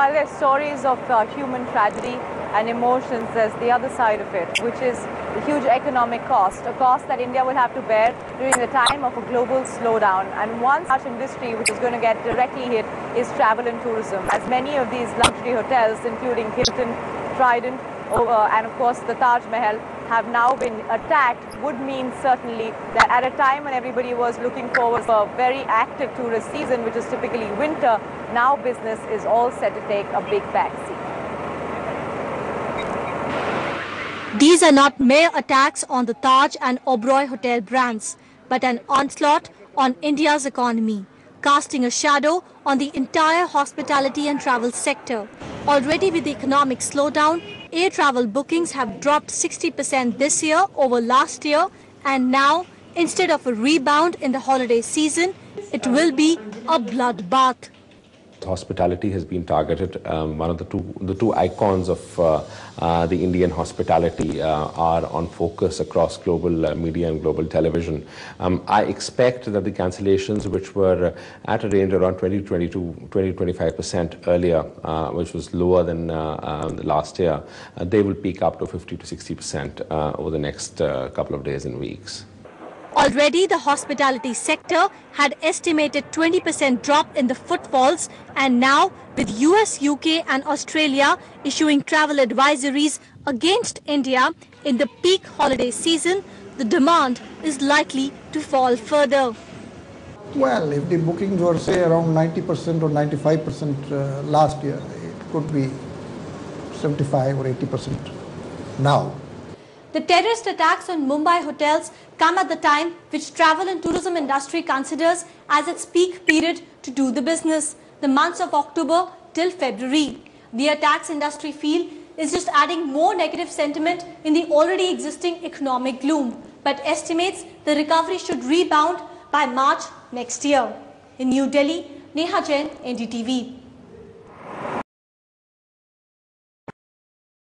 while there's stories of human tragedy and emotions, there's the other side of it, which is the huge economic cost, a cost that India will have to bear during the time of a global slowdown. And one such industry which is going to get directly hit is travel and tourism, as many of these luxury hotels, including Hilton, Trident, and of course the Taj Mahal, have now been attacked, would mean certainly that at a time when everybody was looking forward for a very active tourist season, which is typically winter, now business is all set to take a big backseat. These are not mere attacks on the Taj and Oberoi hotel brands, but an onslaught on India's economy, casting a shadow on the entire hospitality and travel sector. Already with the economic slowdown, air travel bookings have dropped 60% this year over last year, and now, instead of a rebound in the holiday season, it will be a bloodbath. Hospitality has been targeted. One of the two icons of the Indian hospitality are on focus across global media and global television. I expect that the cancellations, which were at a range around 20-25% earlier, which was lower than last year, they will peak up to 50-60% over the next couple of days and weeks. Already, the hospitality sector had estimated 20% drop in the footfalls, and now with US, UK and Australia issuing travel advisories against India in the peak holiday season, the demand is likely to fall further. Well, if the bookings were say around 90% or 95% last year, it could be 75 or 80% now. The terrorist attacks on Mumbai hotels come at the time which travel and tourism industry considers as its peak period to do the business, the months of October till February. The attacks industry feel is just adding more negative sentiment in the already existing economic gloom, but estimates the recovery should rebound by March next year. In New Delhi, Neha Jain, NDTV.